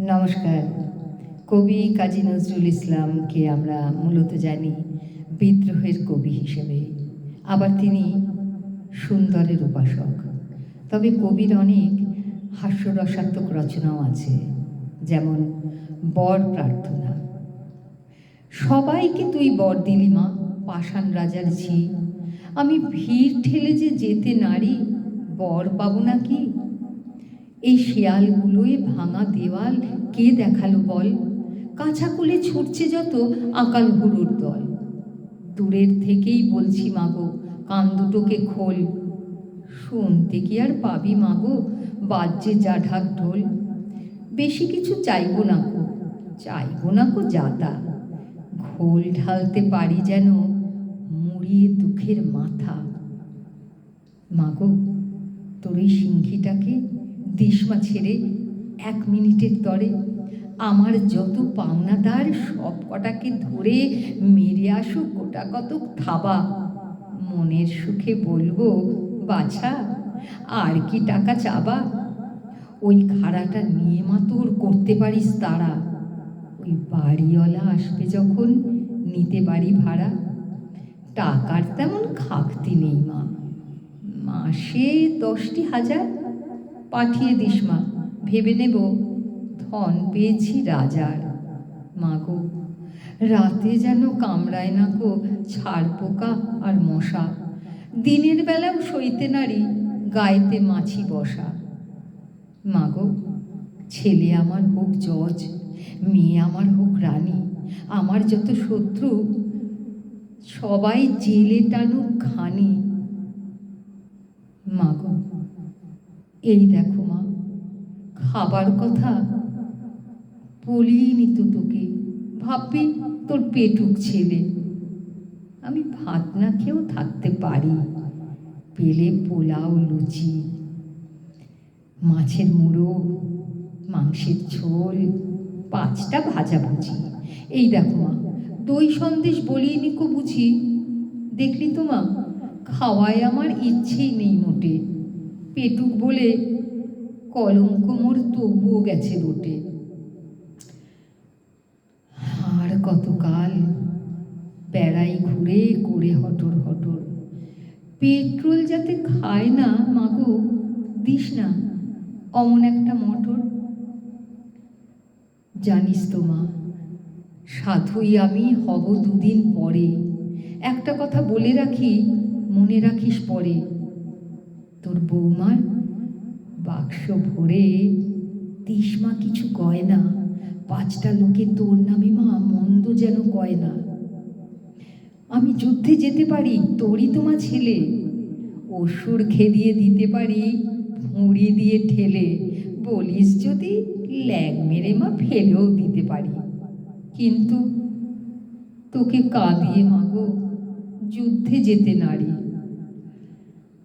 নমস্কার। কবি কাজী নজরুল ইসলামকে আমরা মূলত জানি বিদ্রোহের কবি হিসেবে। আবার তিনি সুন্দরের উপাসক। তবে কবির অনেক হাস্যরসাত্মক রচনাও আছে, যেমন বর প্রার্থনা। সবাইকে তুই বর দিলি মা, পাষাণ রাজার ঝি। আমি ভিড় ঠেলে যে যেতে নারি, বর পাবো না কি? এই শেয়ালগুলোয় ভাঙা দেওয়াল কে দেখালো বল? কাঁচা কুলে ছুটছে যত আকাল হুড়োর দল। দূরের থেকেই বলছি মাগো, কান দুটোকে খোল। শুনতে কি আর পাবি মাগো, বাজছে যা ঢাক ঢোল। বেশি কিছু চাইবো না কো যাতা। ঘোল ঢালতে পারি যেন মুড়িয়ে দুঃখের মাথা। মাগো, তোর ওই সিংহীটাকে দিশমা ছেড়ে 1 মিনিটের তরে আমার যত পাওনাদার সব কটাকে ধরে মেরে আসুক গোটা কতক থাবা। মনের সুখে বলবো, বাছা আর কি টাকা চাবা? ওই খাড়াটা নিয়ে মা তোর করতে পারিস তারা। ওই বাড়িওয়ালা আসবে যখন নিতে বাড়ি ভাড়া। টাকার তেমন খাকতি নেই মা, মাসে 10,000 পাঠিয়ে দিস মা, ভেবে নেব ধন পেয়েছি রাজার। মাগো, রাতে যেন কামড়ায় না কো ছাড় পোকা আর মশা। দিনের বেলাও সইতে নারি, গায়েতে মাছি বসা। মাগো, ছেলে আমার হোক জজ, মেয়ে আমার হোক রানী। আমার যত শত্রু সবাই জেলে টানুক ঘানি। মাগো, এই দেখো মা, খাবার কথা বলিনি তো তোকে। ভাববি তোর পেটুক ছেলে। আমি ভাত না খেয়েও থাকতে পারি, পেলে পোলাও লুচি, মাছের মুড়ো, মাংসের ঝোল, 5টা ভাজাভুজি। এই দেখো মা, দই সন্দেশ বলিনি কো বুঝি। দেখলি তো মা, খাওয়ায় আমার ইচ্ছেই নেই মোটে। পেটুক বলে কলঙ্ক মোর তবুও গেছে রোটে। আর কতকাল বেড়াই ঘুরে করে হটর হটর। পেট্রোল যাতে খায় না মাগো, দিস না অমন একটা মোটর। জানিস তো মা, সাধুই আমি হব 2 দিন পরে। একটা কথা বলে রাখি, মনে রাখিস পরে। তোর বৌমার বাক্স ভরে দিস মা কিছু গয়না। 5টা লোকে তোর নামে মা মন্দ যেন কয় না। আমি যুদ্ধে যেতে পারি, তোরই তোমা ছেলে। অসুর খেদিয়ে দিতে পারি ভুঁড়ি দিয়ে ঠেলে। বলিস যদি ল্যাগ মেরে মা ফেলেও দিতে পারি। কিন্তু তোকে কাঁদিয়ে মাগো যুদ্ধে যেতে নারি।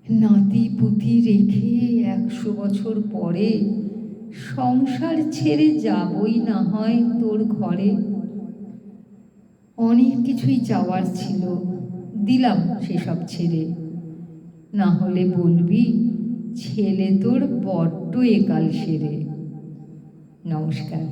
নাতি পুতি রেখে 100 বছর পরে সংসার ছেড়ে যাবই না হয় তোর ঘরে। অনেক কিছুই চাওয়ার ছিল, দিলাম সেসব ছেড়ে। না হলে বলবি ছেলে তোর বড্ড একাল সেরে। নমস্কার।